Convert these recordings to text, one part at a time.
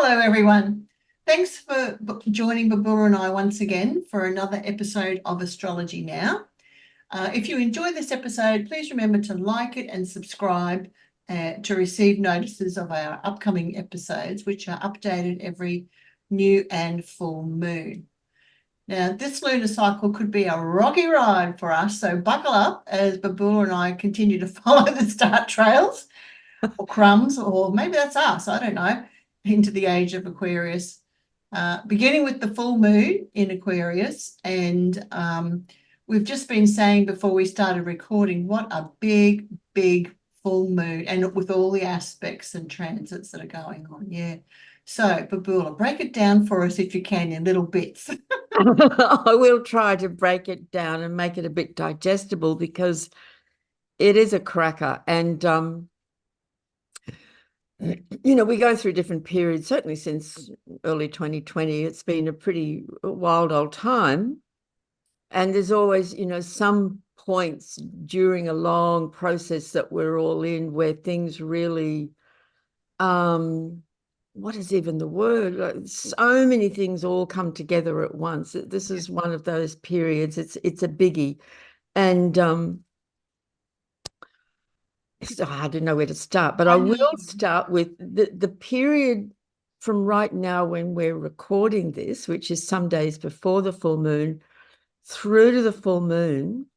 Hello, everyone. Thanks for joining Babura and I once again for another episode of Astrology Now. If you enjoy this episode, please remember to like it and subscribe to receive notices of our upcoming episodes, which are updated every new and full moon. Now, this lunar cycle could be a rocky ride for us, so buckle up as Babula and I continue to follow the star trails or crumbs, or maybe that's us, I don't know, into the age of Aquarius, beginning with the full moon in Aquarius. And we've just been saying before we started recording, what a big, big full moon, and with all the aspects and transits that are going on. Yeah. So, Babula, break it down for us if you can in little bits. I will try to break it down and make it a bit digestible because it is a cracker. And, we go through different periods, certainly since early 2020. It's been a pretty wild old time. And there's always, some points during a long process that we're all in where things really, what is even the word? Like, so many things all come together at once. This is one of those periods. It's a biggie. And it's hard to know where to start, but I will start with the period from right now when we're recording this, which is some days before the full moon, through to the full moon.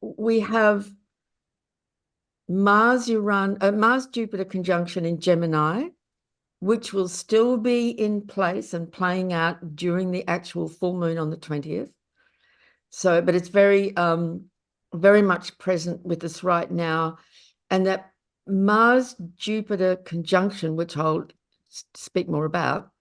We have Mars-Jupiter conjunction in Gemini, which will still be in place and playing out during the actual full moon on the 20th. So, but it's very much present with us right now. And that Mars-Jupiter conjunction, which I'll speak more about,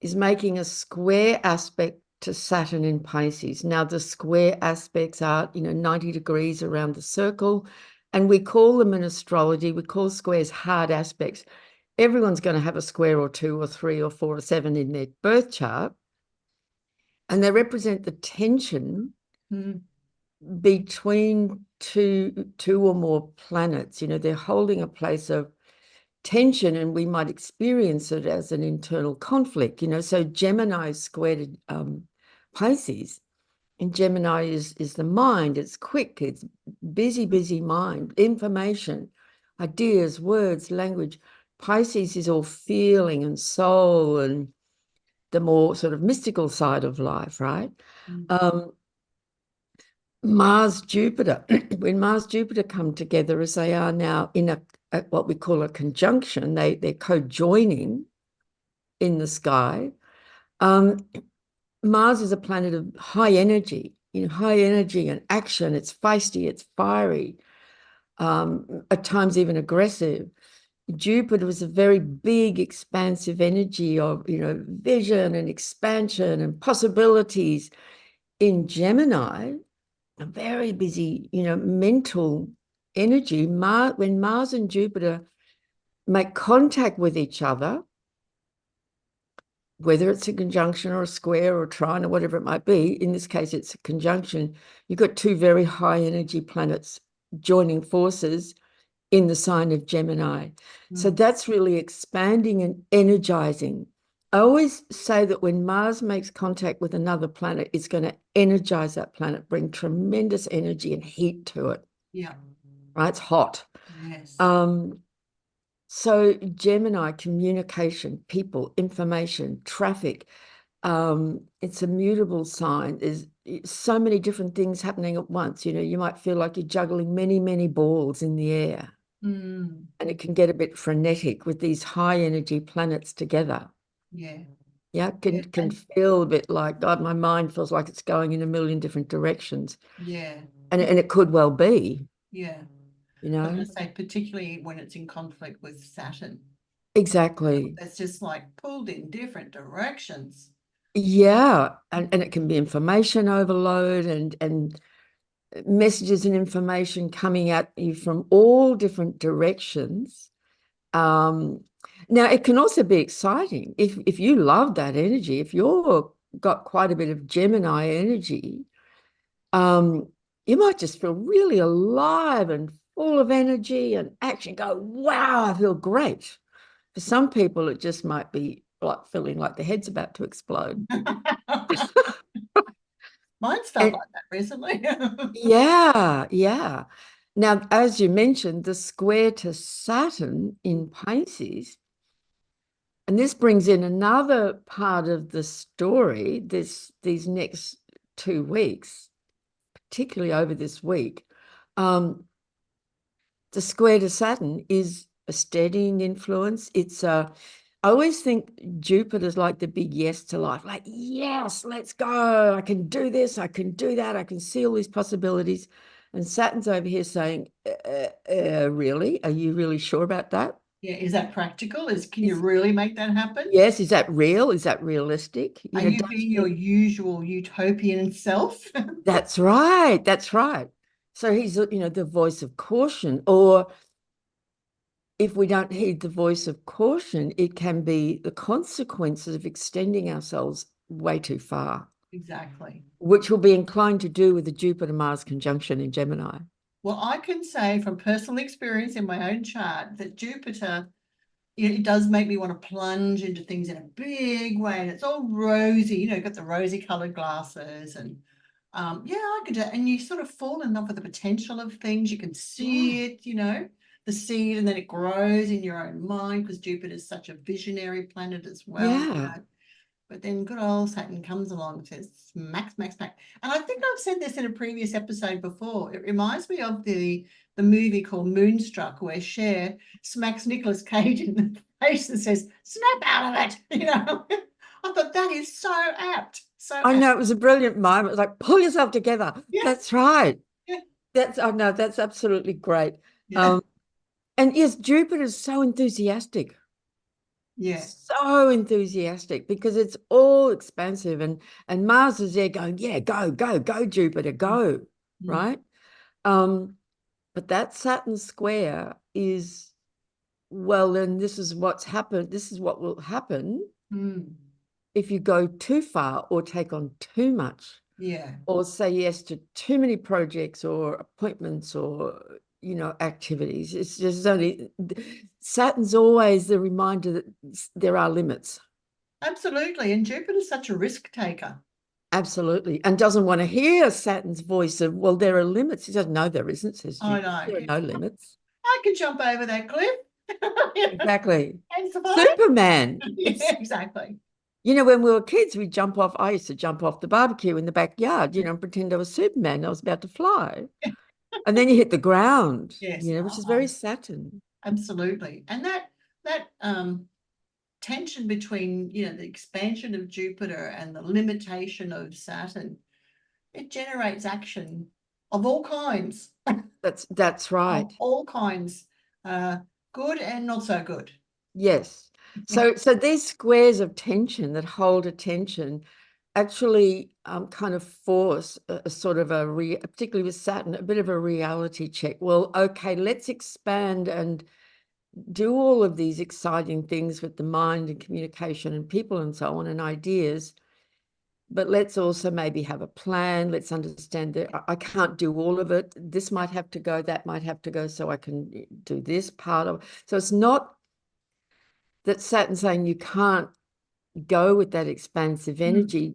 is making a square aspect to Saturn in Pisces. Now, the square aspects are, 90 degrees around the circle, and we call them in astrology, we call squares hard aspects. Everyone's going to have a square or two or three or four or seven in their birth chart, and they represent the tension between two or more planets. They're holding a place of tension, and we might experience it as an internal conflict. So Gemini squared Pisces, and Gemini is the mind. It's quick, it's busy mind, information, ideas, words, language. Pisces is all feeling and soul and the more sort of mystical side of life, right? Mars-Jupiter, when Mars-Jupiter come together as they are now in a what we call a conjunction, they're co-joining in the sky. Mars is a planet of high energy, high energy and action. It's feisty, it's fiery, at times even aggressive. Jupiter was a very big, expansive energy of, vision and expansion and possibilities. In Gemini, a very busy, mental energy. When Mars and Jupiter make contact with each other, whether it's a conjunction or a square or a trine or whatever it might be, in this case, it's a conjunction, you've got two very high energy planets joining forces in the sign of Gemini. So that's really expanding and energizing. I always say that when Mars makes contact with another planet, it's going to energize that planet, bring tremendous energy and heat to it. Yeah. Right? It's hot. Yes. So Gemini, communication, people, information, traffic. It's a mutable sign. There's so many different things happening at once. You might feel like you're juggling many, many balls in the air. And it can get a bit frenetic with these high energy planets together. Yeah. Yeah, can feel a bit like, God, my mind feels like it's going in a million different directions. Yeah. And it could well be. Yeah. I'm going to say, particularly when it's in conflict with Saturn. Exactly. It's just like pulled in different directions. Yeah. And it can be information overload and messages and information coming at you from all different directions. Now, it can also be exciting if you love that energy, if you're got quite a bit of Gemini energy, you might just feel really alive and full of energy and action, go, wow, I feel great. For some people, it just might be like feeling like the head's about to explode. Mine's felt And like that recently. yeah, yeah. Now, as you mentioned, the square to Saturn in Pisces, and this brings in another part of the story, these next 2 weeks, particularly over this week. The square to Saturn is a steadying influence. I always think Jupiter's like the big yes to life, like, yes, let's go. I can do this. I can do that. I can see all these possibilities. And Saturn's over here saying, really? Are you really sure about that? Yeah, is that practical? Can you Is, really make that happen? yes, is that real? Is that realistic? Are you being your usual utopian self? That's right. That's right. So he's, the voice of caution, or if we don't heed the voice of caution, it can be the consequences of extending ourselves way too far, Exactly. which will be inclined to do with the Jupiter-Mars conjunction in Gemini. Well, I can say from personal experience in my own chart that Jupiter, it does make me want to plunge into things in a big way, and it's all rosy, you've got the rosy colored glasses, and yeah, I could do it. And you sort of fall in love with the potential of things. You can see it, the seed, and then it grows in your own mind because Jupiter is such a visionary planet as well. Yeah. But then good old Saturn comes along and says, smack, smack, smack. And I think I've said this in a previous episode before. It reminds me of the movie called Moonstruck, where Cher smacks Nicolas Cage in the face and says, snap out of it. I thought that is so apt. So I apt. know, it was a brilliant moment. It was like, pull yourself together. Yeah. That's right. Yeah. I know, that's absolutely great. Yeah. And yes, Jupiter's so enthusiastic. Yeah. So enthusiastic because it's all expansive, and Mars is there going, yeah, go, go, go, Jupiter, go, right? But that Saturn square is, well, then this is what's happened. This is what will happen if you go too far or take on too much. Yeah. Or say yes to too many projects or appointments or, activities. It's just Saturn's always the reminder that there are limits. Absolutely. And Jupiter's such a risk taker. Absolutely. And doesn't want to hear Saturn's voice of, well, there are limits. He says, no, there isn't, says Jupiter. I know. There are no limits. I can jump over that cliff. Exactly. And survive. Superman. Yeah, exactly. When we were kids, we'd jump off. I used to jump off the barbecue in the backyard, and pretend I was Superman. I was about to fly. And then you hit the ground, Yes. which is very Saturn. Absolutely. And that tension between, the expansion of Jupiter and the limitation of Saturn, it generates action of all kinds. That's right. Of all kinds, good and not so good. Yes. So these squares of tension that hold attention actually kind of force a sort of particularly with Saturn, a bit of a reality check. Well, okay, let's expand and do all of these exciting things with the mind and communication and people and so on and ideas. But let's also maybe have a plan. Let's understand that I can't do all of it. This might have to go, that might have to go, so I can do this part of it. So it's not that Saturn's saying you can't go with that expansive energy.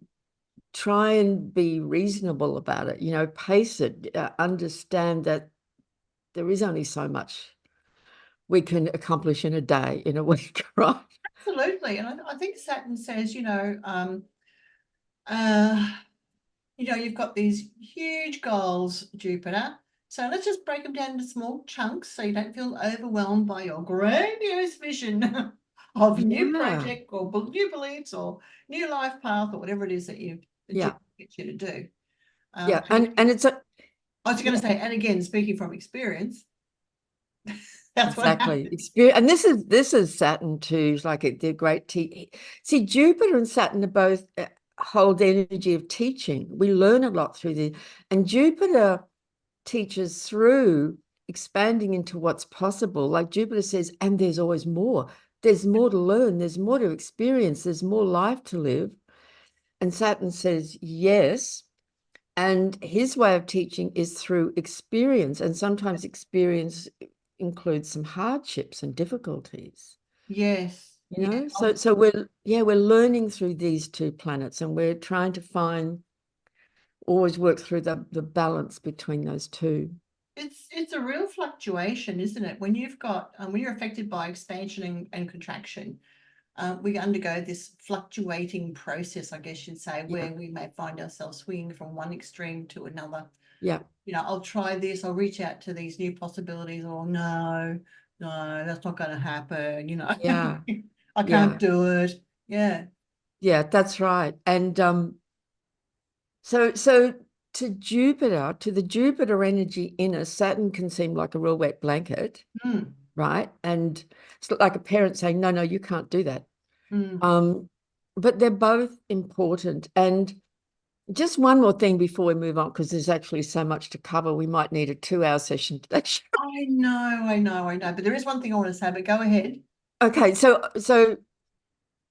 Try and be reasonable about it, pace it, understand that there is only so much we can accomplish in a day, in a week, right? Absolutely. And I think Saturn says, you've got these huge goals, Jupiter. So let's just break them down into small chunks so you don't feel overwhelmed by your grandiose vision of new project or new beliefs or new life path or whatever it is that Jupiter gets you to do. And it's I was going to say, and again, speaking from experience, that's exactly what experience. And this is Saturn too. Like they're great. See, Jupiter and Saturn are both hold energy of teaching. We learn a lot through the, and Jupiter teaches through expanding into what's possible. Like Jupiter says, and there's always more. There's more to learn. There's more to experience. There's more life to live. And Saturn says, yes, And his way of teaching is through experience, and sometimes experience includes some hardships and difficulties. Yes. You Yeah. know, so we're learning through these two planets, and we're trying to always work through the balance between those two. It's a real fluctuation, isn't it? When you've got when you're affected by expansion and contraction, we undergo this fluctuating process, I guess you'd say, Yeah, where we may find ourselves swinging from one extreme to another. yeah, You know, I'll try this, I'll reach out to these new possibilities, or no, no, that's not going to happen, you know. yeah, I can't yeah, do it. Yeah. yeah, that's right. And so to the Jupiter energy in us, Saturn can seem like a real wet blanket, Mm, right? And it's like a parent saying, no, no, you can't do that. mm. Um, but they're both important. And just one more thing before we move on, because there's actually so much to cover. We might need a 2-hour session today. I know, I know, I know. But there is one thing I want to say, but go ahead. Okay, so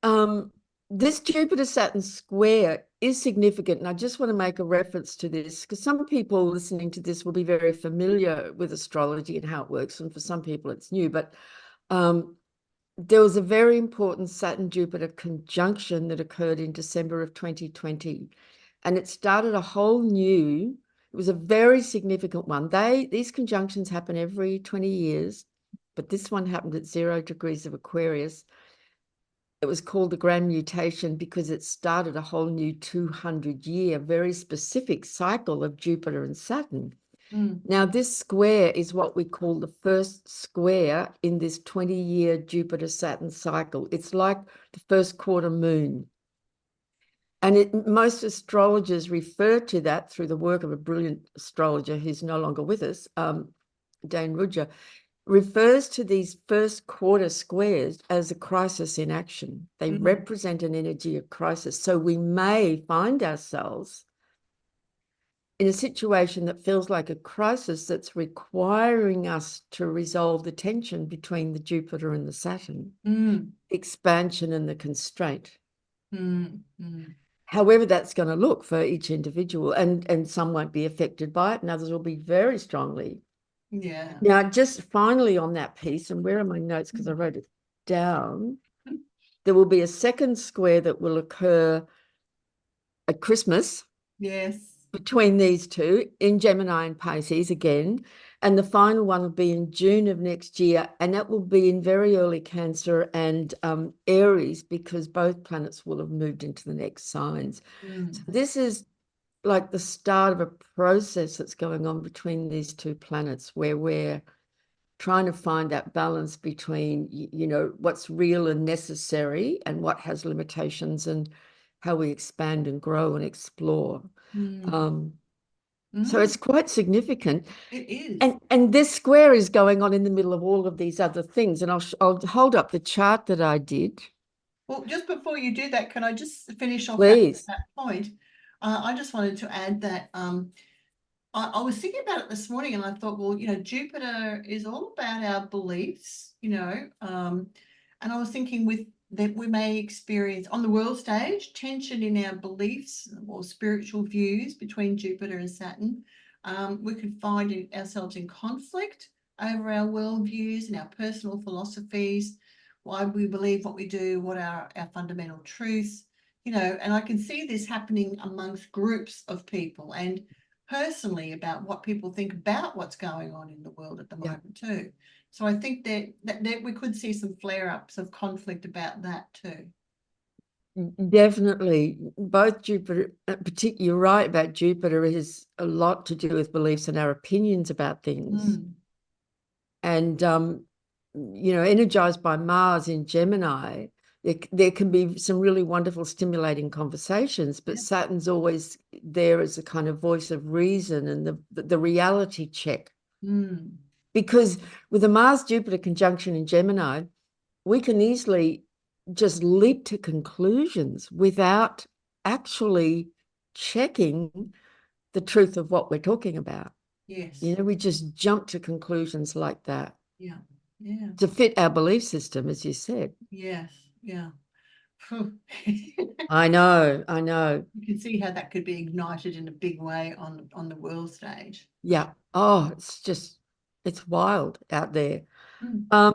um, this Jupiter Saturn square is significant, and I just want to make a reference to this because some people listening to this will be very familiar with astrology and how it works, and for some people it's new. But um, there was a very important Saturn Jupiter conjunction that occurred in December of 2020, and it started a whole new. It was a very significant one. These conjunctions happen every 20 years, but this one happened at 0 degrees of Aquarius. It was called the Grand Mutation because it started a whole new 200-year, very specific cycle of Jupiter and Saturn. Mm, Now, this square is what we call the first square in this 20-year Jupiter-Saturn cycle. It's like the first quarter moon. And most astrologers refer to that through the work of a brilliant astrologer who's no longer with us, Dane Rudger, refers to these first quarter squares as a crisis in action. They mm, represent an energy of crisis. So we may find ourselves in a situation that feels like a crisis that's requiring us to resolve the tension between the Jupiter and the Saturn, mm, expansion and the constraint. mm, mm. However that's going to look for each individual, and some won't be affected by it, and others will be very strongly. Yeah. Now, just finally on that piece, and where are my notes? Because I wrote it down. There will be a second square that will occur at Christmas Yes. between these two in Gemini and Pisces again. And the final one will be in June of next year. And that will be in very early Cancer and Aries, because both planets will have moved into the next signs. Mm, So this is like the start of a process that's going on between these two planets where we're trying to find that balance between, you know, what's real and necessary and what has limitations, and how we expand and grow and explore. mm, Um, so mm. it's quite significant. It is. And this square is going on in the middle of all of these other things. And I'll hold up the chart that I did. Well, just before you do that, can I just finish off Please. that point? I just wanted to add that I was thinking about it this morning and I thought, well, you know, Jupiter is all about our beliefs, you know, and I was thinking with that we may experience on the world stage tension in our beliefs or spiritual views between Jupiter and Saturn. We could find ourselves in conflict over our worldviews and our personal philosophies, why we believe what we do, what are our fundamental truths, you know, and I can see this happening amongst groups of people and personally about what people think about what's going on in the world at the Yeah. moment too. So I think that we could see some flare-ups of conflict about that too. Definitely, both Jupiter, particularly, you're right about Jupiter, is a lot to do with beliefs and our opinions about things. Mm, And you know, energized by Mars in Gemini, there can be some really wonderful, stimulating conversations. But yeah. Saturn's always there as a kind of voice of reason and the reality check. Mm, Because with a Mars Jupiter conjunction in Gemini, we can easily just leap to conclusions without actually checking the truth of what we're talking about. You yes. know, we just jump to conclusions like that Yeah. Yeah. to fit our belief system, as you said. Yes. Yeah. Phew. I know, I know. You can see how that could be ignited in a big way on the world stage. Yeah. Oh, it's wild out there. Mm. Um,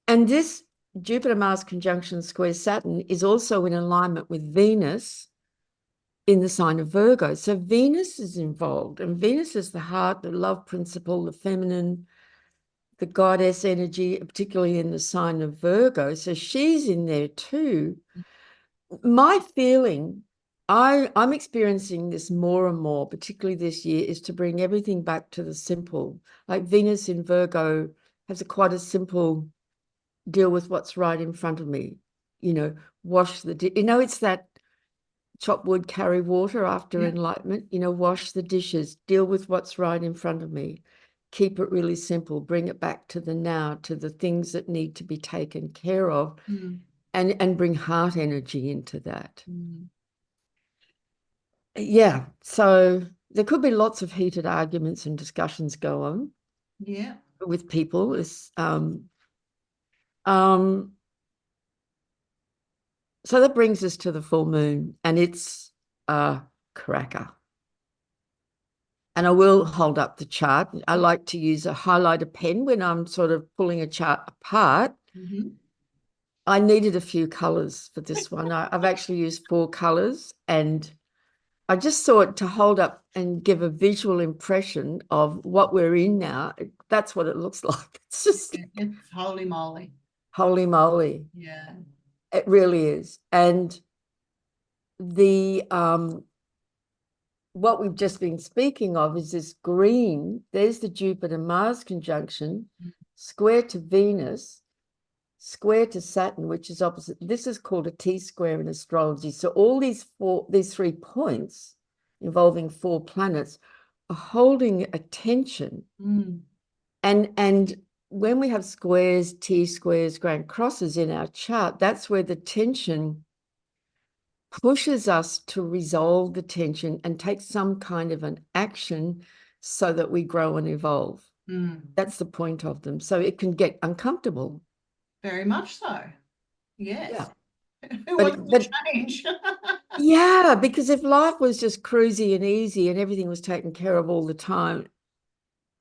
and this Jupiter-Mars conjunction square Saturn is also in alignment with Venus in the sign of Virgo. So Venus is involved, and Venus is the heart, the love principle, the feminine, the goddess energy, particularly in the sign of Virgo. So she's in there too. My feeling, I'm experiencing this more and more, particularly this year, is to bring everything back to the simple. Like Venus in Virgo has quite a simple deal with what's right in front of me. Wash it's that chop wood, carry water after Yeah. enlightenment, wash the dishes, deal with what's right in front of me. Keep it really simple, bring it back to the now, to the things that need to be taken care of, Mm. and bring heart energy into that. Mm. Yeah, so there could be lots of heated arguments and discussions go on Yeah. with people. Um, so that brings us to the full moon, and it's a cracker. And I will hold up the chart. I like to use a highlighter pen when I'm sort of pulling a chart apart. Mm-hmm. I needed a few colors for this one. I've actually used 4 colors, and I just thought to hold up and give a visual impression of what we're in now. That's what it looks like. It's just It's holy moly. holy moly. Yeah. It really is. And the what we've just been speaking of is this green. There's the Jupiter-Mars conjunction, square to Venus, square to Saturn, which is opposite. This is called a T-square in astrology. So all these 3 points involving 4 planets are holding attention. Mm. And when we have squares, T-squares, grand crosses in our chart, that's where the tension pushes us to resolve the tension and take some kind of an action so that we grow and evolve. Mm. That's the point of them. So it can get uncomfortable. Very much so. Yeah. Yes. Who But wants to but change? yeah, because if life was just cruisy and easy and everything was taken care of all the time,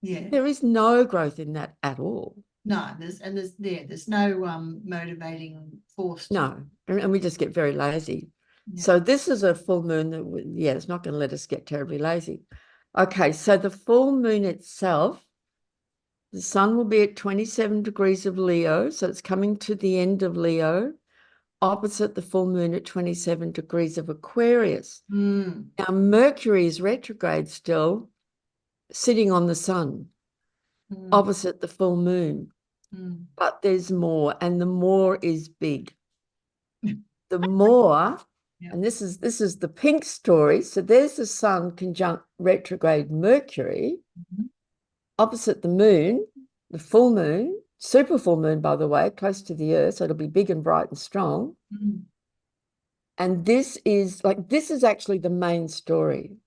Yeah. there is no growth in that at all. No, there's no motivating force to. No. And we just get very lazy. Yeah. So this is a full moon that, yeah, it's not going to let us get terribly lazy. Okay, so the full moon itself, the sun will be at 27 degrees of Leo, so it's coming to the end of Leo, opposite the full moon at 27 degrees of Aquarius. Mm. Now, Mercury is retrograde still, sitting on the sun, Mm. opposite the full moon. Mm. But there's more, and the more is big. The more, Yeah. and this is the pink story. So there's the sun conjunct retrograde Mercury, Mhm. opposite the moon, the full moon, super full moon, by the way, close to the earth. So it'll be big and bright and strong. Mm. And this is actually the main story,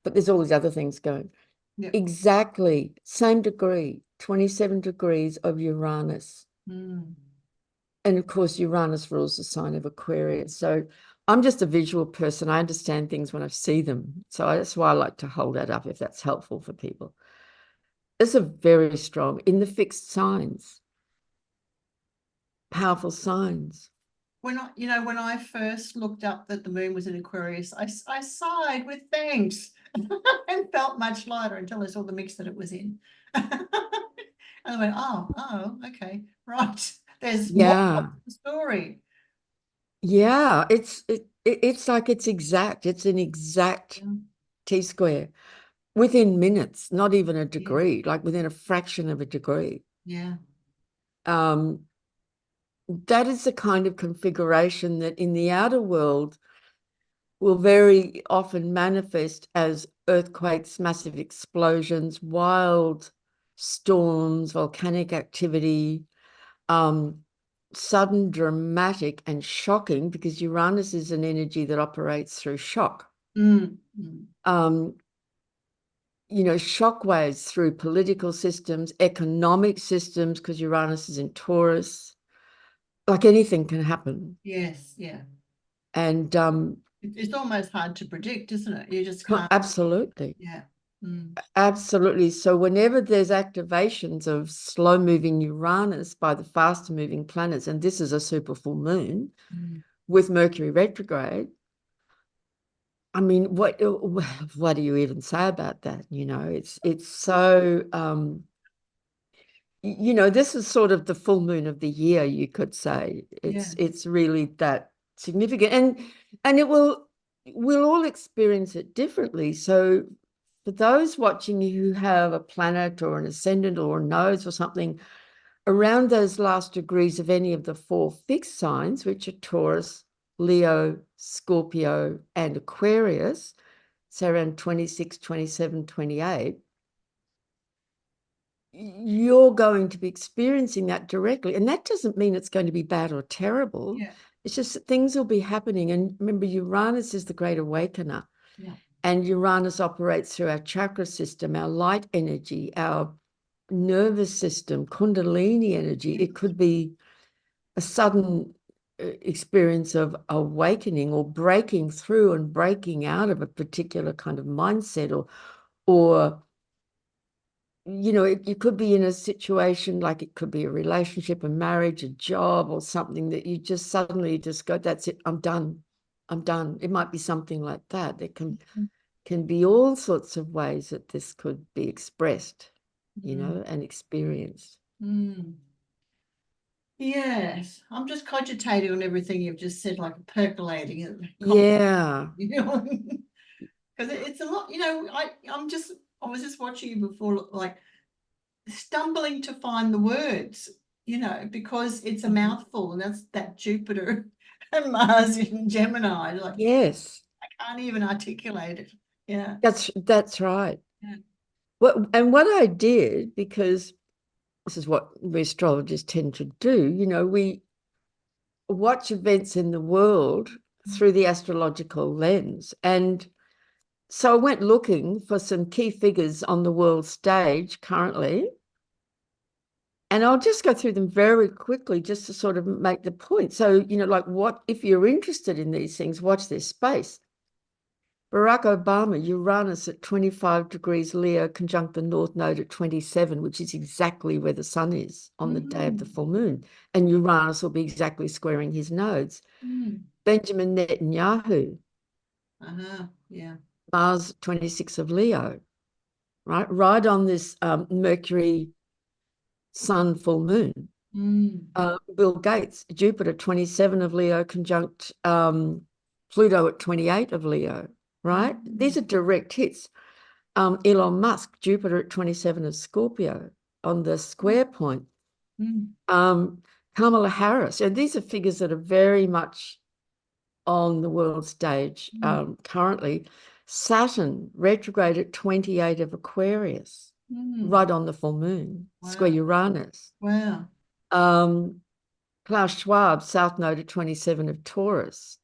but there's all these other things going. Yep. Exactly, same degree, 27 degrees of Uranus. Mm. And of course, Uranus rules the sign of Aquarius. So I'm just a visual person. I understand things when I see them. So that's why I like to hold that up if that's helpful for people. It's a very strong in the fixed signs, powerful signs. When I first looked up that the moon was in Aquarius, I sighed with thanks and felt much lighter until I saw the mix that it was in. And I went, oh, okay, right. There's more to Yeah. the story. Yeah. It's like it's exact. It's an exact Yeah. T-square within minutes, not even a Yeah. degree, like within a fraction of a degree. Yeah. Um, that is the kind of configuration that in the outer world will very often manifest as earthquakes, massive explosions, wild storms, volcanic activity, sudden, dramatic, and shocking, because Uranus is an energy that operates through shock. Mm. Mm. Um, shock waves through political systems, economic systems, because Uranus is in Taurus, like anything can happen. Yes, yeah. And It's almost hard to predict, isn't it? You just can't. absolutely. Yeah. Mm, Absolutely. So whenever there's activations of slow moving Uranus by the faster moving planets, and this is a super full moon mm. with Mercury retrograde, I mean, what do you even say about that? You know, it's so this is sort of the full moon of the year, you could say. Yeah. It's really that significant. And we'll all experience it differently. So for those watching who have a planet or an ascendant or a node or something around those last degrees of any of the four fixed signs, which are Taurus, Leo, Scorpio, and Aquarius, so around 26, 27, 28, you're going to be experiencing that directly. And that doesn't mean it's going to be bad or terrible. Yeah. It's just that things will be happening. And remember, Uranus is the great awakener. Yeah. And Uranus operates through our chakra system, our light energy, our nervous system, Kundalini energy. It could be a sudden experience of awakening or breaking through and breaking out of a particular kind of mindset, or you could be in a situation, like it could be a relationship, a marriage, a job, or something that you just suddenly just go, that's it, I'm done. I'm done. It might be something like that. There can be all sorts of ways that this could be expressed, Mm, and experienced. mm. Yes. I'm just cogitating on everything you've just said, like percolating it. Yeah. You know, because it's a lot, I was just watching you before, like stumbling to find the words, because it's a Mhm. mouthful, and that's that Jupiter and Mars in Gemini. Like Yes, I can't even articulate it. Yeah. that's right. Yeah. What I did, because this is what we astrologers tend to do, we watch events in the world through the astrological lens. And so I went looking for some key figures on the world stage currently. And I'll just go through them very quickly just to sort of make the point. So, like, what if you're interested in these things, watch this space. Barack Obama, Uranus at 25 degrees Leo, conjunct the North Node at 27, which is exactly where the sun is on the day of the Mm, full moon. And Uranus will be exactly squaring his nodes. mm. Benjamin Netanyahu, Uh-huh. Yeah. Mars 26 of Leo, right on this Mercury sun full moon. Mm, Bill Gates, Jupiter 27 of Leo, conjunct Pluto at 28 of Leo, right? These mm, are direct hits. Elon Musk, Jupiter at 27 of Scorpio on the square point. mm, Um, Kamala Harris, and these are figures that are very much on the world stage mm, currently. Saturn retrograde at 28 of Aquarius, mm. right on the full moon, square Wow. Uranus. Wow. Um, Klaus Schwab, South Node at 27 of Taurus.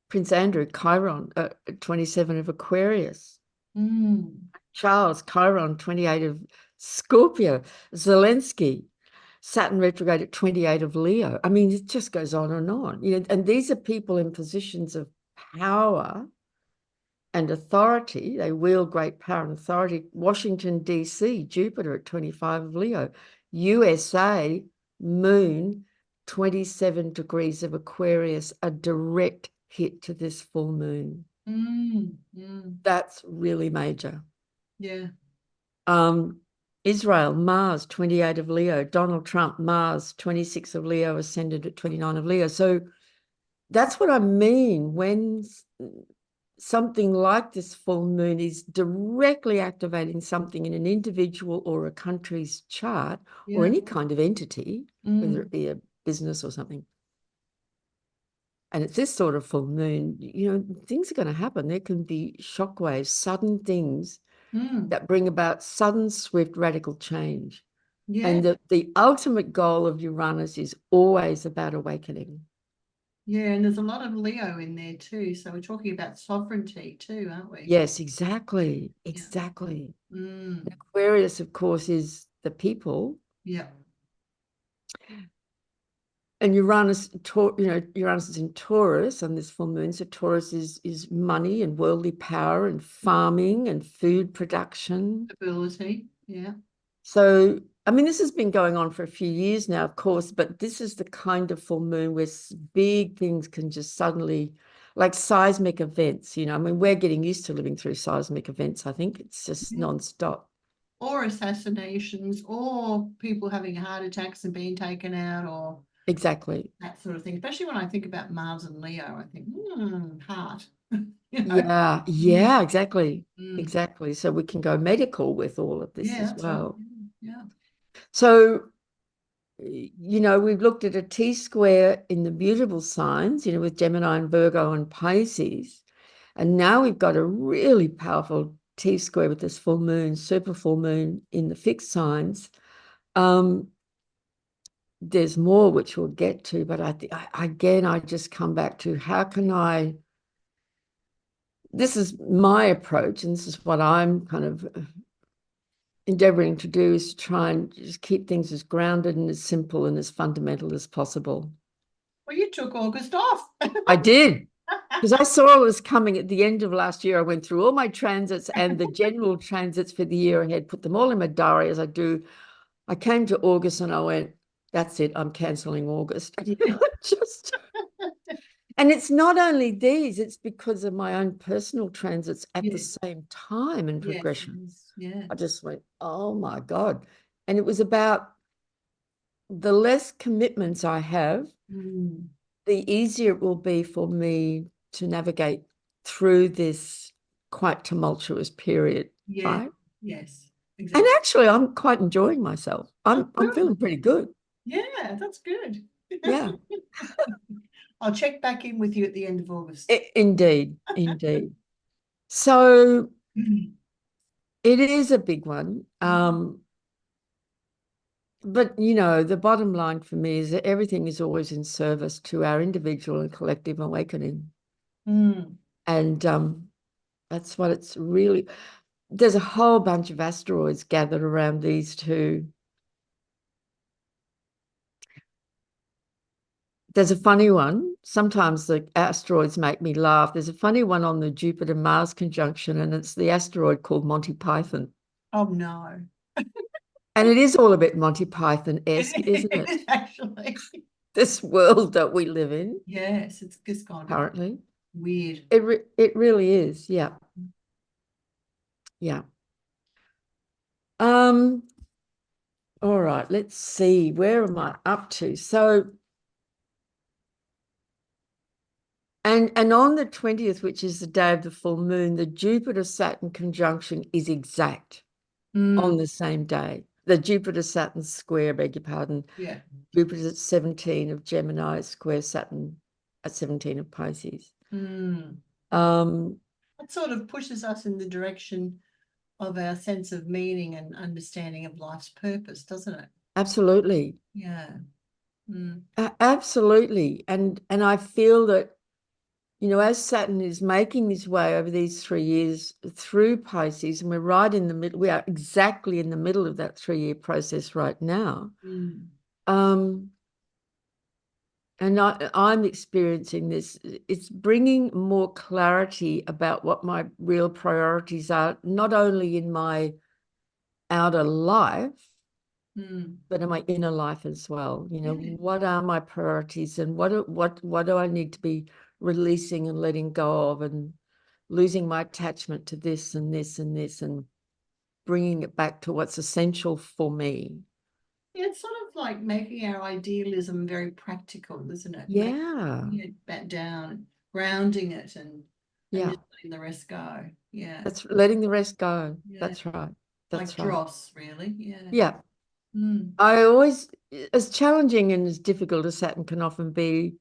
Prince Andrew, Chiron at 27 of Aquarius. Mm, Charles, Chiron, 28 of Scorpio. Zelensky, Saturn retrograde at 28 of Leo. I mean, it just goes on and on. And these are people in positions of power and authority. They wield great power and authority. Washington, D.C., Jupiter at 25 of Leo. USA, Moon, 27 degrees of Aquarius, a direct hit to this full moon. mm, mm. That's really major. Yeah. Um, Israel, Mars, 28 of Leo. Donald Trump, Mars, 26 of Leo, ascended at 29 of Leo. So that's what I mean when something like this full moon is directly activating something in an individual or a country's chart or Yeah. any kind of entity, whether it Mm, be a business or something. And it's this sort of full moon, things are going to happen. There can be shockwaves, sudden things mm. that bring about sudden, swift, radical change. Yeah. And the ultimate goal of Uranus is always about awakening. Yeah. And there's a lot of Leo in there too. So we're talking about sovereignty too, aren't we? Yes, exactly. Yeah. Exactly. Mm, Aquarius, of course, is the people. yeah. And Uranus is in Taurus on this full moon. So Taurus is money and worldly power and farming and food production. Ability. Yeah. So, I mean, this has been going on for a few years now, of course, but this is the kind of full moon where big things can just suddenly, like seismic events, I mean, we're getting used to living through seismic events. I think it's just Yeah. nonstop. Or assassinations, or people having heart attacks and being taken out, or Exactly. that sort of thing. Especially when I think about Mars and Leo, I think, heart, Yeah, Mm, yeah, exactly. mm. Exactly. So we can go medical with all of this Yeah, as that's right. well. Yeah. So, we've looked at a T square in the mutable signs, with Gemini and Virgo and Pisces. And now we've got a really powerful T square with this full moon, super full moon in the fixed signs. There's more which we'll get to, but I just come back to how can this is my approach, and this is what I'm kind of endeavoring to do, is to try and just keep things as grounded and as simple and as fundamental as possible. Well, you took August off. I did, because I saw it was coming at the end of last year. I went through all my transits and the general transits for the year ahead, put them all in my diary as I do. I came to August and I went, that's it, I'm cancelling August. Just, and it's not only these, it's because of my own personal transits at the Yeah. same time and Yes, it progression. is. Yeah. I just went, oh my God. And it was about the less commitments I have, Mm. the easier it will be for me to navigate through this quite tumultuous period, Yeah. right? Yes. And Exactly. actually, I'm quite enjoying myself. Oh, I'm good. feeling pretty good. Yeah, that's good. Yeah, I'll check back in with you at the end of August. indeed, indeed. So it is a big one. But the bottom line for me is that everything is always in service to our individual and collective awakening. Mm. And that's what it's really. There's a whole bunch of asteroids gathered around these two. There's a funny one. Sometimes the asteroids make me laugh. There's a funny one on the Jupiter-Mars conjunction, and it's the asteroid called Monty Python. Oh no. And it is all a bit Monty Python-esque, isn't It it? is actually. This world that we live in Yes, it's just gone currently. weird. It really is. Yeah. Yeah. Um, all right, let's see. Where am I up to? So, and on the 20th, which is the day of the full moon, the Jupiter-Saturn conjunction is exact on Mm. the same day. The Jupiter-Saturn square, beg your pardon. Yeah. Jupiter's at 17 of Gemini, square Saturn at 17 of Pisces. Mm. Um, That sort of pushes us in the direction of our sense of meaning and understanding of life's purpose, doesn't it? absolutely. Yeah. Mm. Absolutely. And I feel that, as Saturn is making his way over these 3 years through Pisces, and we're right in the middle, we are exactly in the middle of that 3-year process right now. Mm. Um, and I'm experiencing this. It's bringing more clarity about what my real priorities are, not only in my outer life, Mm. but in my inner life as well. Yeah. What are my priorities, and what do I need to be releasing and letting go of, and losing my attachment to this and this and this, and bringing it back to what's essential for me. Yeah, it's sort of like making our idealism very practical, isn't it? Yeah, Making it back down, grounding it, and yeah. just letting the rest go. Yeah. That's letting the rest go. Yeah. That's right. Like That's right. dross, really. Yeah. Yeah. Mm. I always, as challenging and as difficult as Saturn can often be,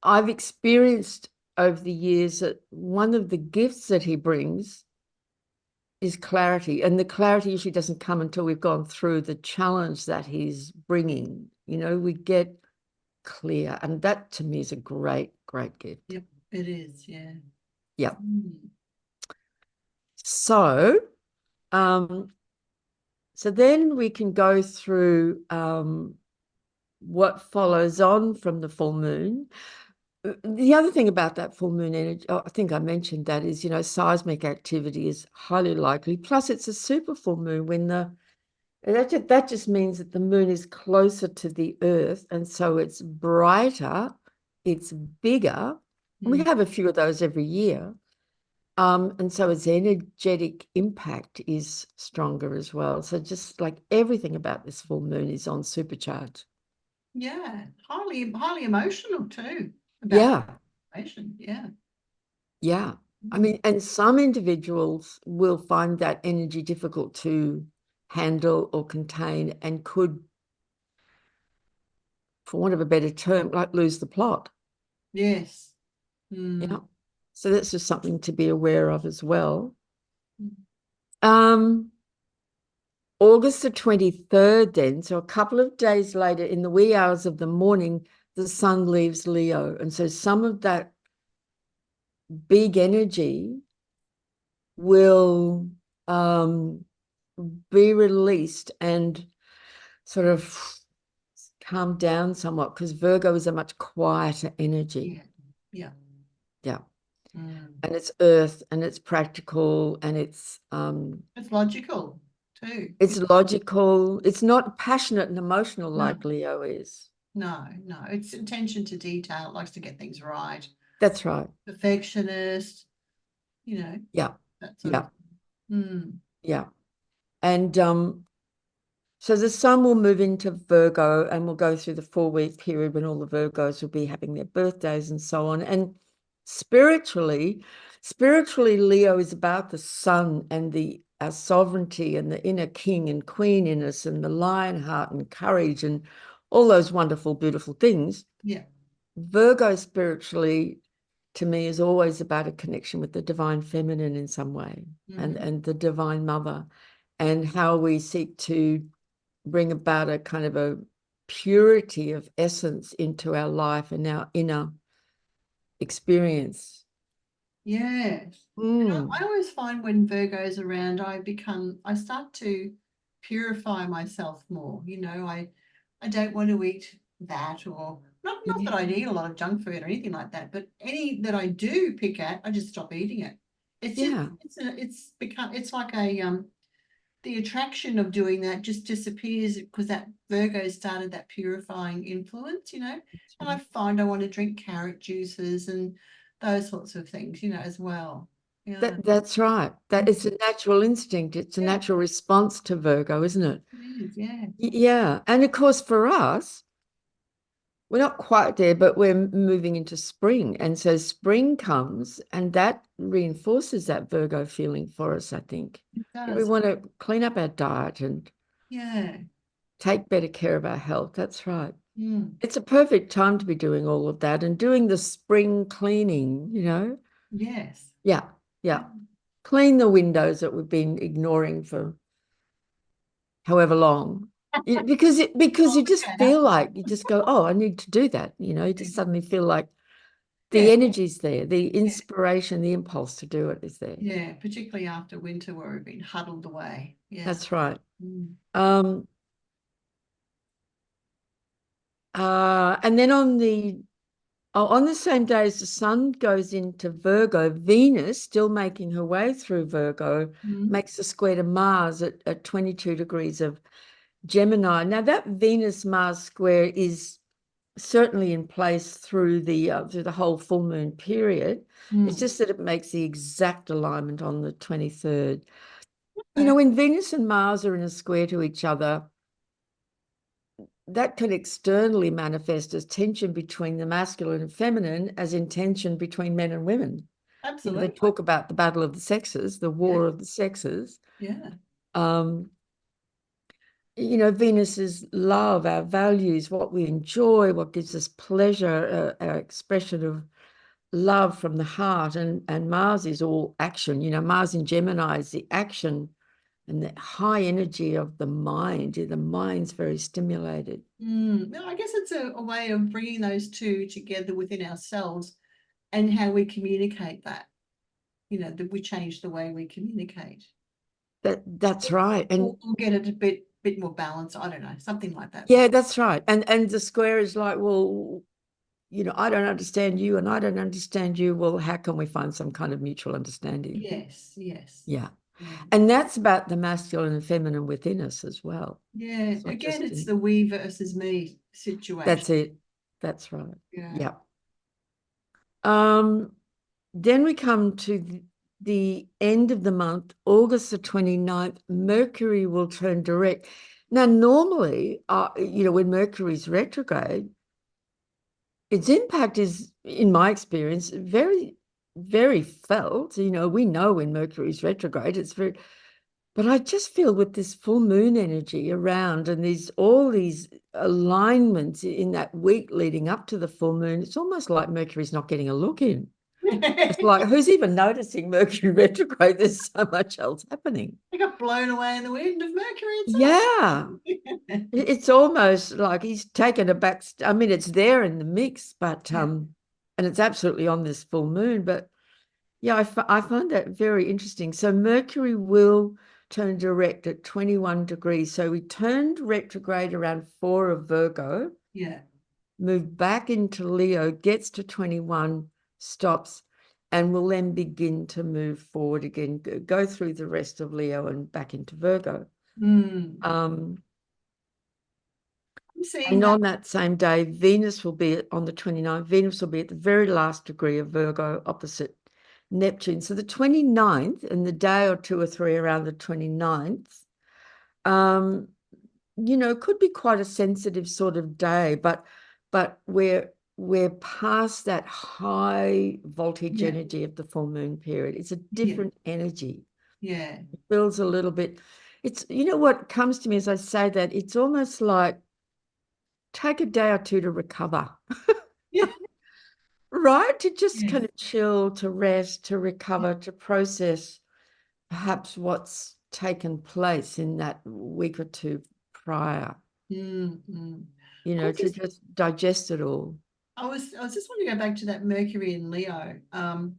I've experienced over the years that one of the gifts that he brings is clarity. And the clarity usually doesn't come until we've gone through the challenge that he's bringing. We get clear. And that to me is a great, great gift. Yep, it is. Yeah. Yeah. Mm. So, so then we can go through what follows on from the full moon. The other thing about that full moon energy, I think I mentioned that, is, seismic activity is highly likely. Plus, it's a super full moon when that just means that the moon is closer to the Earth, and so it's brighter, it's bigger. And we have a few of those every year. And so its energetic impact is stronger as well. So just like everything about this full moon is on supercharge. Yeah, highly emotional too. Yeah. Emotion. Yeah. Yeah. I mean, and some individuals will find that energy difficult to handle or contain and could, for want of a better term, like lose the plot. Yes. Yeah. So that's just something to be aware of as well. August the 23rd then, so a couple of days later in the wee hours of the morning, the sun leaves Leo. And so some of that big energy will be released and sort of calm down somewhat, because Virgo is a much quieter energy. Yeah. Yeah. And it's earth and it's practical and it's logical too. It's logical. It's not passionate and emotional like Leo is. No, it's attention to detail. It likes to get things right. That's right. Perfectionist, Yeah. that sort of. Yeah. And so the sun will move into Virgo and we'll go through the 4-week period when all the Virgos will be having their birthdays and so on. And spiritually, Leo is about the sun and our sovereignty and the inner king and queen in us and the lion heart and courage and all those wonderful, beautiful things. Yeah. Virgo spiritually, to me, is always about a connection with the divine feminine in some way, and the divine mother, and how we seek to bring about a kind of a purity of essence into our life and our inner experience. Yes. I always find when Virgo's around, I start to purify myself more. I don't want to eat that, or not that I eat a lot of junk food or anything like that, but any that I do pick at, I just stop eating it. It's it's like the attraction of doing that just disappears because that Virgo started that purifying influence, and I find I want to drink carrot juices and those sorts of things, as well. Yeah. That's right. That it's a natural instinct. It's a natural response to Virgo, isn't it? It is, yeah. Yeah. And of course, for us, we're not quite there, but we're moving into spring. And so spring comes and that reinforces that Virgo feeling for us, I think. It We does. want to clean up our diet and take better care of our health. That's right. It's a perfect time to be doing all of that and doing the spring cleaning, Yes. Yeah. Clean the windows that we've been ignoring for however long. Because you just feel like you just go, oh, I need to do that. You just suddenly feel like the energy's there, the inspiration, the impulse to do it is there. Yeah, particularly after winter where we've been huddled away. Yeah. That's right. And then on the same day as the sun goes into Virgo, Venus, still making her way through Virgo, makes a square to Mars at 22 degrees of Gemini. Now that Venus-Mars square is certainly in place through the whole full moon period. It's just that it makes the exact alignment on the 23rd. When Venus and Mars are in a square to each other, that can externally manifest as tension between the masculine and feminine, as in tension between men and women. Absolutely. They talk about the battle of the sexes, the war of the sexes. Yeah. Venus is love, our values, what we enjoy, what gives us pleasure, our expression of love from the heart. And Mars is all action. Mars in Gemini is the action and the high energy of the mind. The mind's very stimulated. No, I guess it's a way of bringing those two together within ourselves and how we communicate that, that we change the way we communicate. That's right. And we'll get it a bit bit more balance. I don't know, something like that. Yeah, that's right. And the square is like, well, I don't understand you and I don't understand you. Well, how can we find some kind of mutual understanding? Yes, yes. Yeah. Yeah. And that's about the masculine and feminine within us as well. Yeah. It's not Again, just it's the we versus me situation. that's it. That's right. Yeah. Yeah. Then we come to the end of the month, August the 29th, Mercury will turn direct. Now, normally, when Mercury's retrograde, its impact is, in my experience, very, very felt. We know when Mercury's retrograde, it's very, but I just feel with this full moon energy around and all these alignments in that week leading up to the full moon, it's almost like Mercury's not getting a look in. It's like, who's even noticing Mercury retrograde? There's so much else happening. I got blown away in the wind of Mercury itself. Yeah. It's almost like he's taken a back. I mean, it's there in the mix, but and it's absolutely on this full moon. But yeah, I find that very interesting. So Mercury will turn direct at 21 degrees. So we turned retrograde around 4 of Virgo. Yeah. Move back into Leo, gets to 21, stops, and will then begin to move forward again, go through the rest of Leo and back into Virgo. And on that same day, Venus will be on the 29th. Venus will be at the very last degree of Virgo opposite Neptune. So the 29th and the day or two or three around the 29th, could be quite a sensitive sort of day, but we're past that high voltage energy of the full moon period. It's a different energy. Yeah. It feels a little bit, it's, what comes to me as I say that, it's almost like take a day or two to recover. Yeah. Right? To just kind of chill, to rest, to recover, to process perhaps what's taken place in that week or two prior. To just digest it all. I was just wanting to go back to that Mercury in Leo. I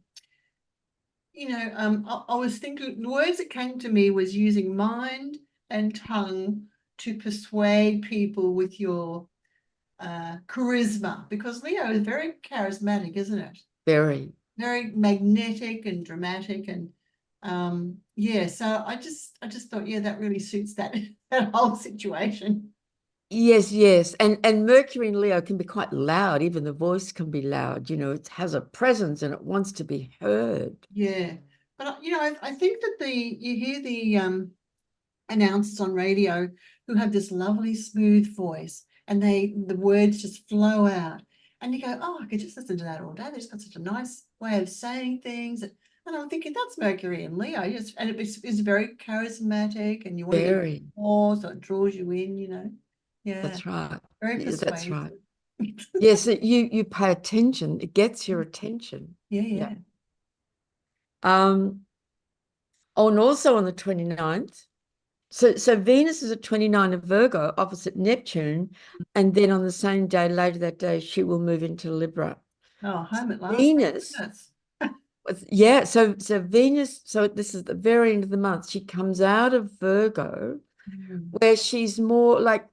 was thinking the words that came to me was using mind and tongue to persuade people with your charisma, because Leo is very charismatic, isn't it? Very. Very magnetic and dramatic, and so I just thought, that really suits that whole situation. Yes. And Mercury in Leo can be quite loud. Even the voice can be loud. It has a presence and it wants to be heard. Yeah. But I think that you hear the announcers on radio who have this lovely smooth voice, and the words just flow out, and you go, oh, I could just listen to that all day. They've just got such a nice way of saying things. And I'm thinking that's Mercury and Leo. And it's very charismatic, and you want to get more, so it draws you in, Yeah. That's right. Very persuasive. That's right. Yes, you pay attention. It gets your attention. Yeah. And also on the 29th, so Venus is at 29 of Virgo opposite Neptune, and then on the same day, later that day, she will move into Libra. Oh, home at last. Venus. So Venus, so this is the very end of the month, she comes out of Virgo, where she's more like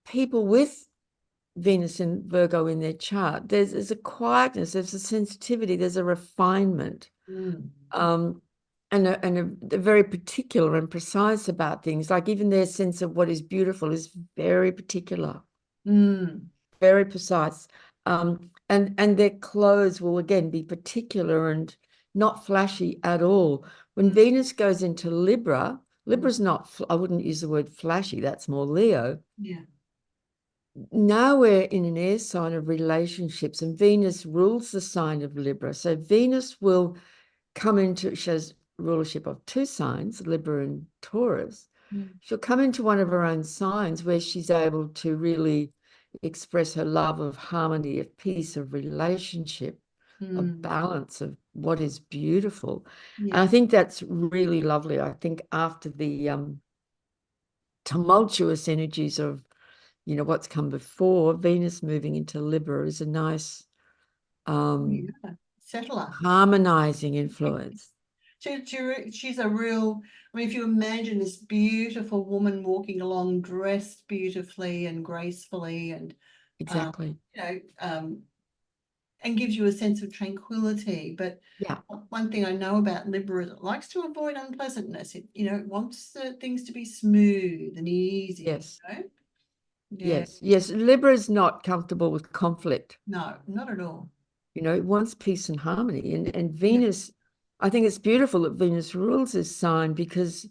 people with Venus and Virgo in their chart. There's a quietness, there's a sensitivity, there's a refinement, and they're very particular and precise about things. Like even their sense of what is beautiful is very particular, very precise. And their clothes will again be particular and not flashy at all. When Venus goes into Libra, Libra's not, I wouldn't use the word flashy, that's more Leo. Yeah. Now we're in an air sign of relationships, and Venus rules the sign of Libra. So Venus will come into, shows rulership of two signs, Libra and Taurus. She'll come into one of her own signs where she's able to really express her love of harmony, of peace, of relationship, of balance, of what is beautiful. And I think that's really lovely. I think after the tumultuous energies of what's come before, Venus moving into Libra is a nice Settler. harmonizing influence. She's a real, I mean, if you imagine this beautiful woman walking along, dressed beautifully and gracefully, and Exactly. you know, and gives you a sense of tranquility. But Yeah. one thing I know about Libra is it likes to avoid unpleasantness. It wants things to be smooth and easy. Yes. Yeah. Yes. Yes. Libra is not comfortable with conflict. No, not at all. It wants peace and harmony. And Yeah. Venus, I think it's beautiful that Venus rules this sign because,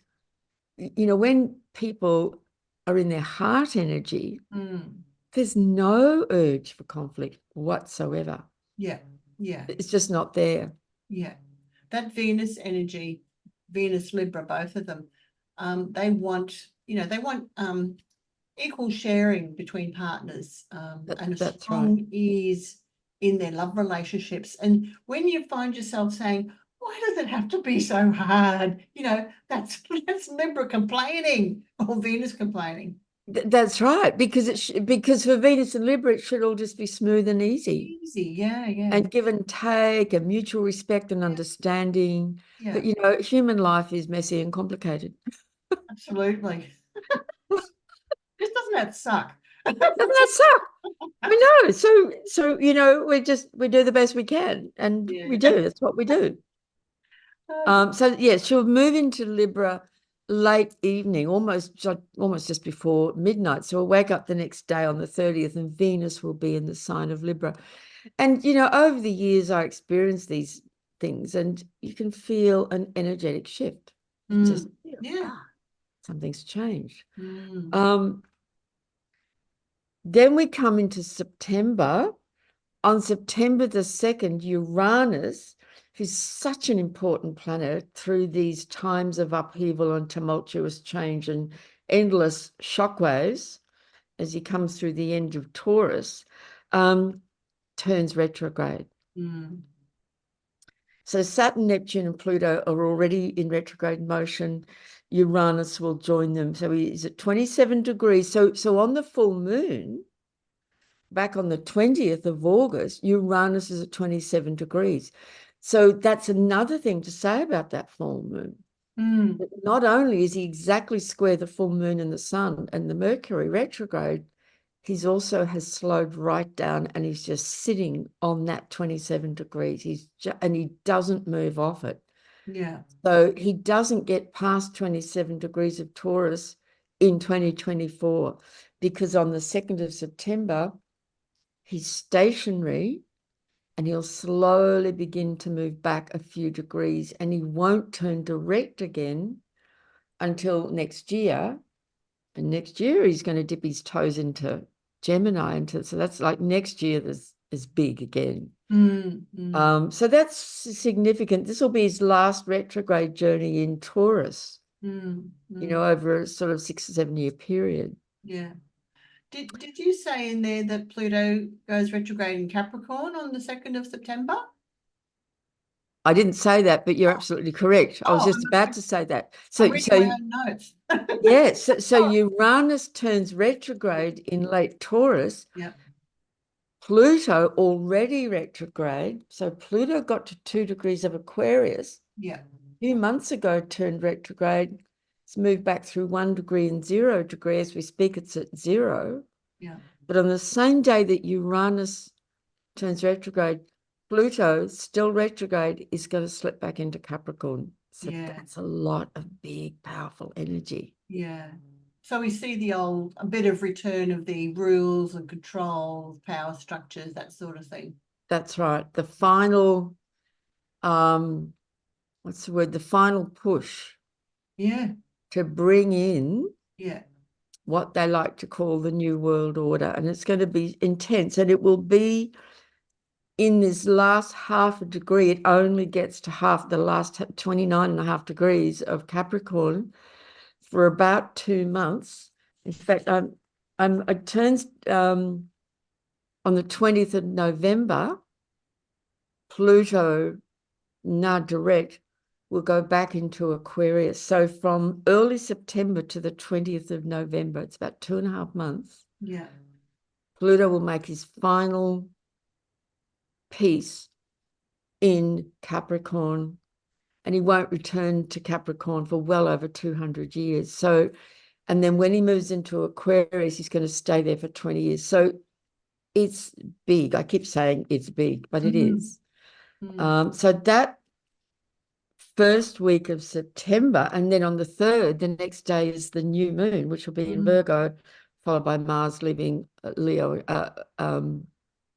when people are in their heart energy, Mm. there's no urge for conflict whatsoever. Yeah. Yeah. It's just not there. Yeah. That Venus energy, Venus Libra, both of them, they want, equal sharing between partners, and a That's right. strong ease in their love relationships. And when you find yourself saying, why does it have to be so hard? That's Libra complaining or Venus complaining. That's right, because for Venus and Libra, it should all just be smooth and easy Easy, yeah, yeah, and give and take and mutual respect and understanding. yeah, But human life is messy and complicated. absolutely. Just doesn't that suck? Doesn't that suck? I know. So we do the best we can, and Yeah. we do. That's what we do. So yeah, she'll move into Libra late evening, almost just before midnight. So we'll wake up the next day on the 30th, and Venus will be in the sign of Libra. And over the years, I experienced these things, and you can feel an energetic shift. You just feel, Yeah. something's changed. Mm. Then we come into September. On September the 2nd, Uranus, who's such an important planet through these times of upheaval and tumultuous change and endless shockwaves, as he comes through the end of Taurus, turns retrograde. Mm. So Saturn, Neptune, and Pluto are already in retrograde motion. Uranus will join them. So he's at 27 degrees. So on the full moon, back on the 20th of August, Uranus is at 27 degrees. So that's another thing to say about that full moon. Mm. Not only is he exactly square the full moon and the sun and the Mercury retrograde, he's also has slowed right down and he's just sitting on that 27 degrees. And he doesn't move off it. Yeah. So he doesn't get past 27 degrees of Taurus in 2024 because on the 2nd of September, he's stationary and he'll slowly begin to move back a few degrees and he won't turn direct again until next year. And next year he's going to dip his toes into Gemini. So that's like next year is big again. So that's significant. This will be his last retrograde journey in Taurus, over a sort of 6 or 7 year period. Yeah. Did you say in there that Pluto goes retrograde in Capricorn on the 2nd of September? I didn't say that, but you're absolutely correct. I was just I'm about to say that. I'm reading my own notes. Yes, so Uranus turns retrograde in late Taurus. Yeah. Pluto already retrograde. So Pluto got to 2 degrees of Aquarius. Yeah. A few months ago turned retrograde. It's moved back through 1 degree and 0 degree. As we speak, it's at 0. Yeah. But on the same day that Uranus turns retrograde, Pluto, still retrograde, is going to slip back into Capricorn. So that's a lot of big, powerful energy. Yeah. So we see a bit of return of the rules and controls, power structures, that sort of thing. That's right. The final, what's the word? The final push. Yeah. To bring in Yeah. what they like to call the New World Order. And it's going to be intense. And it will be in this last half a degree. It only gets to the last 29.5 degrees of Capricorn for about 2 months. In fact, it turns on the 20th of November, Pluto, now direct, will go back into Aquarius. So from early September to the 20th of November, it's about 2.5 months. Yeah. Pluto will make his final peace in Capricorn and he won't return to Capricorn for well over 200 years. So, and then when he moves into Aquarius, he's going to stay there for 20 years. So it's big. I keep saying it's big, but it is. So that first week of September, and then on the 3rd, the next day is the new moon, which will be in Virgo, followed by Mars leaving Leo,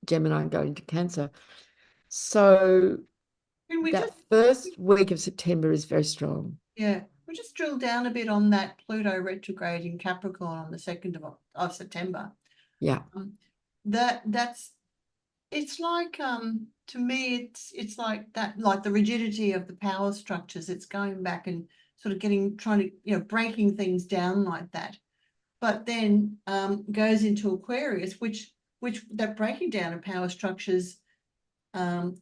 Gemini, and going to Cancer. So that first week of September is very strong. Yeah, we'll just drill down a bit on that Pluto retrograde in Capricorn on the 2nd of September. Yeah. It's like to me it's like that, like the rigidity of the power structures. It's going back and sort of trying to breaking things down like that. But then goes into Aquarius, which that breaking down of power structures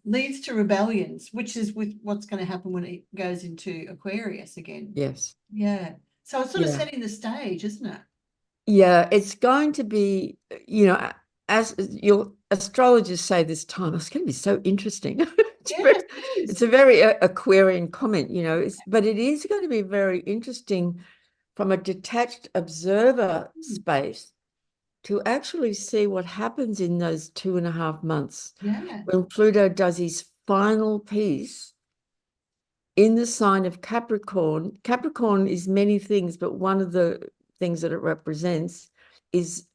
leads to rebellions, which is with what's going to happen when it goes into Aquarius again. Yes. Yeah. So it's sort of setting the stage, isn't it? Yeah, it's going to be, as your astrologers say this time, it's going to be so interesting. It's a very Aquarian comment, but it is going to be very interesting from a detached observer space to actually see what happens in those 2.5 months when Pluto does his final piece in the sign of Capricorn. Capricorn is many things, but one of the things that it represents is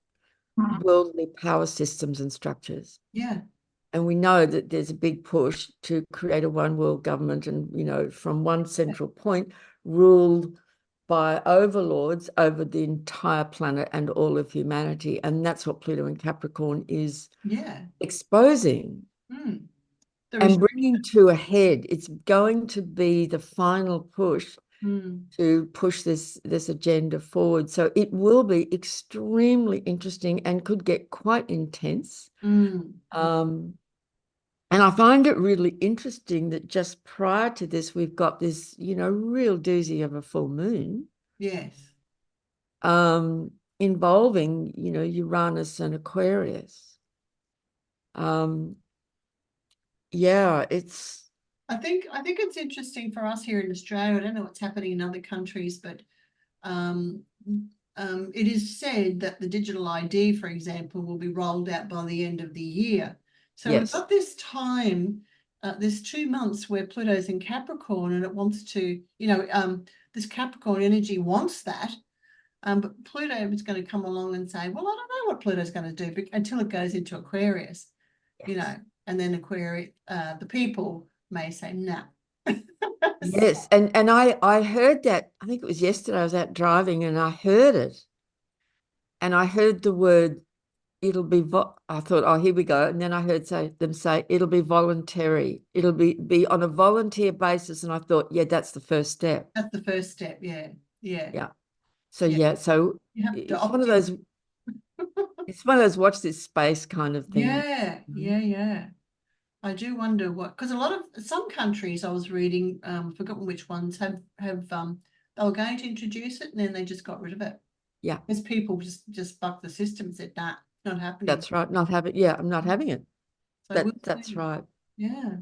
worldly power systems and structures. Yeah. And we know that there's a big push to create a one world government and, from one central point ruled by overlords over the entire planet and all of humanity. And that's what Pluto in Capricorn is exposing and bringing to a head. It's going to be the final push to push this agenda forward. So it will be extremely interesting and could get quite intense. And I find it really interesting that just prior to this, we've got this, real doozy of a full moon. Yes. Involving, Uranus and Aquarius. Yeah, it's. I think it's interesting for us here in Australia. I don't know what's happening in other countries, but it is said that the digital ID, for example, will be rolled out by the end of the year. So we've got this time, this 2 months where Pluto's in Capricorn, and it wants to, this Capricorn energy wants that. But Pluto is going to come along and say, well, I don't know what Pluto's going to do until it goes into Aquarius, and then Aquarius, the people may say, nah. Yes, and I heard that, I think it was yesterday, I was out driving and I heard it. And I heard the word, it'll be, I thought, oh, here we go. And then I heard them say, it'll be voluntary. It'll be on a volunteer basis. And I thought, yeah, that's the first step. That's the first step, yeah. So, so it's one of those, it's one of those watch this space kind of thing. Yeah. I do wonder because some countries I was reading, forgotten which ones have they were going to introduce it and then they just got rid of it. Yeah. Because people just bucked the system and said, nah, not happening. That's right. I'm not having it. So that's right. Yeah.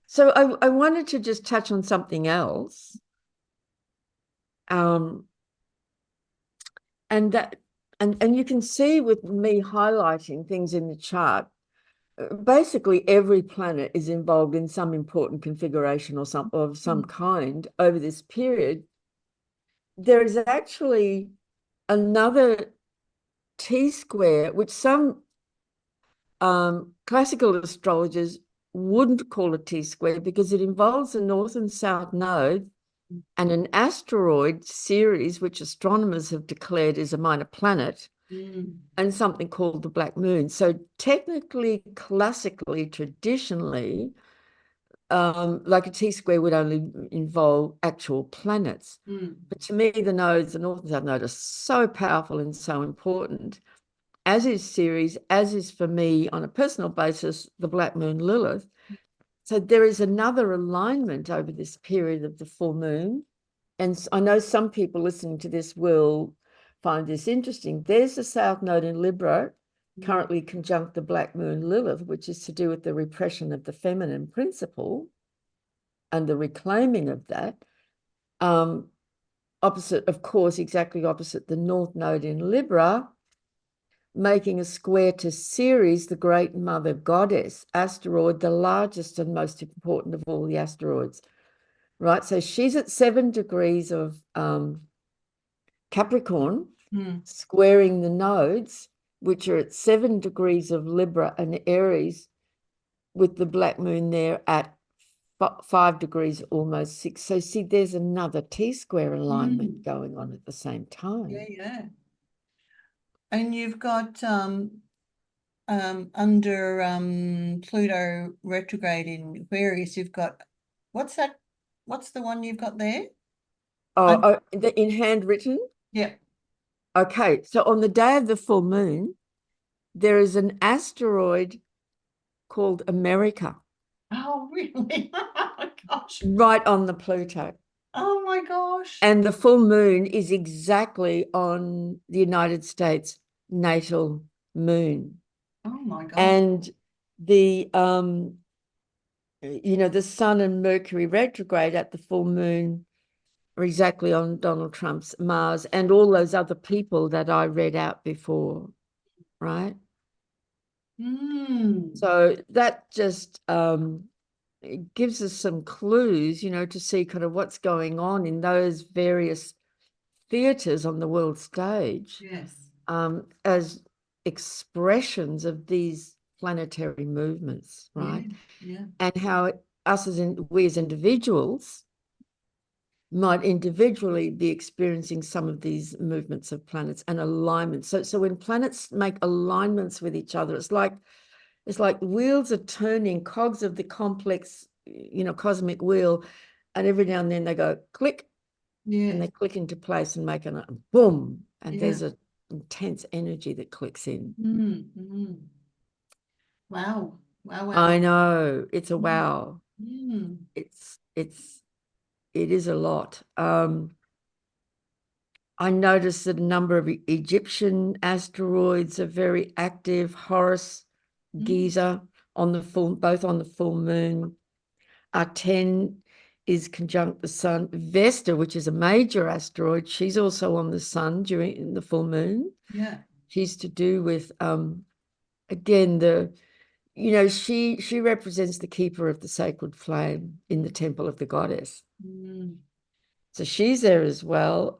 So I wanted to just touch on something else. And you can see with me highlighting things in the chart, basically every planet is involved in some important configuration or some kind over this period. There is actually another T-square, which some classical astrologers wouldn't call a T-square because it involves a north and south node and an asteroid series, which astronomers have declared is a minor planet, and something called the Black Moon. So technically, classically, traditionally, like a T-square would only involve actual planets. But to me, the nodes, the north and south node, are so powerful and so important, as is Ceres, as is for me on a personal basis, the Black Moon Lilith. So there is another alignment over this period of the full moon. And I know some people listening to this will find this interesting. There's the South Node in Libra, currently conjunct the Black Moon Lilith, which is to do with the repression of the feminine principle. and the reclaiming of that. Opposite, of course, exactly opposite the North Node in Libra, making a square to Ceres, the great mother goddess asteroid, the largest and most important of all the asteroids, right? So she's at 7 degrees of Capricorn, squaring the nodes, which are at 7 degrees of Libra and Aries, with the black moon there at 5 degrees, almost 6. So see, there's another T-square alignment going on at the same time. Yeah, yeah. And you've got under Pluto retrograde in Aquarius, you've got, what's that? What's the one you've got there? In handwritten? Yeah. Okay, so on the day of the full moon, there is an asteroid called America. Oh, really? Oh my gosh. Right on the Pluto. Oh my gosh. And the full moon is exactly on the United States natal moon. Oh my gosh. And the the Sun and Mercury retrograde at the full moon are exactly on Donald Trump's Mars and all those other people that I read out before, right? So that just it gives us some clues, to see kind of what's going on in those various theatres on the world stage. Yes. As expressions of these planetary movements, right? Yeah. And how we as individuals might individually be experiencing some of these movements of planets and alignments. So when planets make alignments with each other, it's like wheels are turning, cogs of the complex, cosmic wheel, and every now and then they go click, and they click into place and make a boom, and there's an intense energy that clicks in. Wow. Wow. I know, it's a wow. It is a lot. I noticed that a number of Egyptian asteroids are very active. Horus, Giza both on the full moon. R10 is conjunct the sun. Vesta, which is a major asteroid, she's also on the sun during the full moon. Yeah. She's to do with again she represents the keeper of the sacred flame in the temple of the goddess. So she's there as well.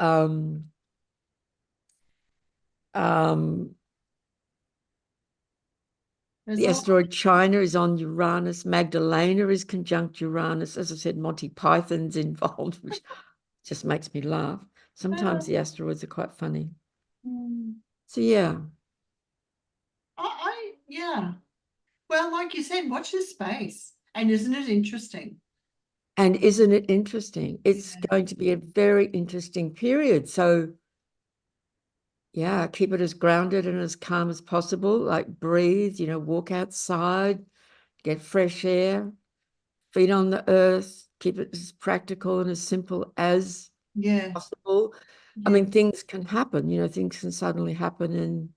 The asteroid China is on Uranus. Magdalena is conjunct Uranus. As I said, Monty Python's involved, which just makes me laugh. Sometimes the asteroids are quite funny. So yeah. Yeah. Well, like you said, watch this space. And isn't it interesting? And isn't it interesting? It's going to be a very interesting period. So yeah, keep it as grounded and as calm as possible. Like breathe, walk outside, get fresh air, feet on the earth, keep it as practical and as simple as possible. I mean, things can happen, things can suddenly happen and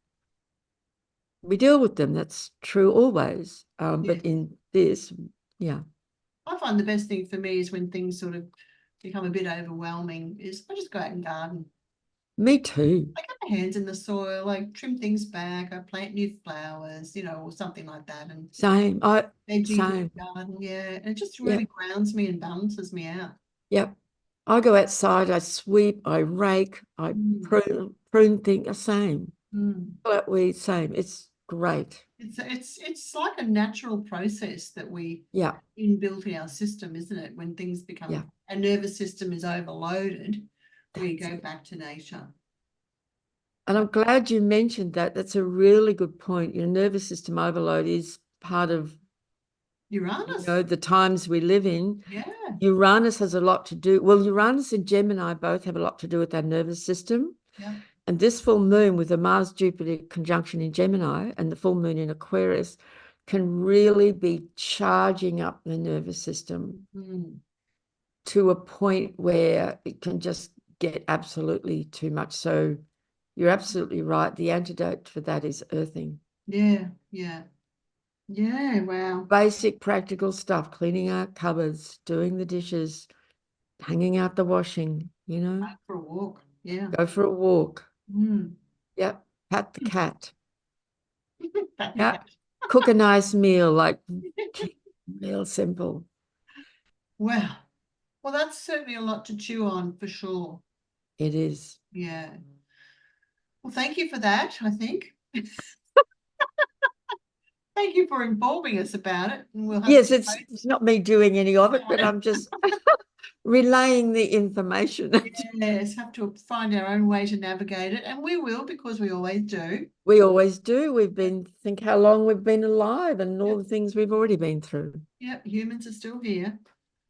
we deal with them. That's true always. But in this, yeah. I find the best thing for me is when things sort of become a bit overwhelming is I just go out and garden. Me too. I get my hands in the soil, like trim things back, I plant new flowers, or something like that. And same. Veggie garden, and it just really grounds me and balances me out. Yep. I go outside, I sweep, I rake, I prune things, same. But same. It's great. It's like a natural process that we inbuilt in our system, isn't it? When things become our nervous system is overloaded, we go back to nature. And I'm glad you mentioned that. That's a really good point. Your nervous system overload is part of Uranus. The times we live in. Yeah. Uranus has a lot to do. Well, Uranus and Gemini both have a lot to do with our nervous system. Yeah. And this full moon with the Mars-Jupiter conjunction in Gemini and the full moon in Aquarius can really be charging up the nervous system to a point where it can just get absolutely too much. So you're absolutely right. The antidote for that is earthing. Yeah, yeah. Yeah, wow. Basic practical stuff, cleaning out cupboards, doing the dishes, hanging out the washing, For a walk. Yeah. go for a walk. Mm. Yep. Pat the cat. Pat the Yep. cat. Cook a nice meal, like real simple. Wow. Well, that's certainly a lot to chew on for sure. It is. Yeah. Well, thank you for that, I think. Thank you for informing us about it. And we'll have Yes, to it's not me doing any of it, but post. I'm just relaying the information. Yes, have to find our own way to navigate it. And we will, because we always do. We always do. Think how long we've been alive and all the things we've already been through. Yep, humans are still here.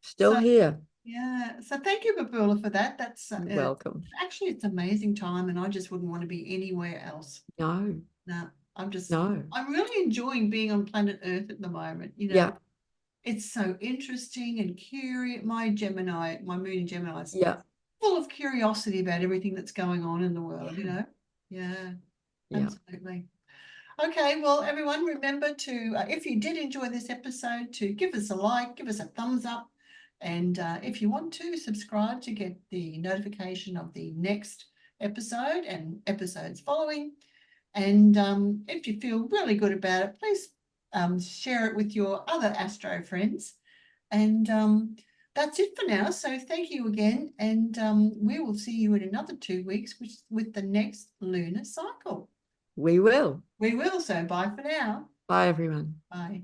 Still So, here. yeah. So thank you, Babula, for that. That's You're welcome. actually, it's amazing time, and I just wouldn't want to be anywhere else. No, No, no. I'm really enjoying being on planet Earth at the moment. Yeah, It's so interesting and curious. My moon in Gemini is yeah, full of curiosity about everything that's going on in the world. Yeah, yeah. absolutely. Okay, well, everyone, remember to, if you did enjoy this episode, to give us a like, give us a thumbs up, and if you want to, subscribe to get the notification of the next episode and episodes following. And if you feel really good about it, please share it with your other astro friends. And that's it for now. So thank you again. And we will see you in another 2 weeks with the next lunar cycle. We will. We will. So bye for now. Bye, everyone. Bye.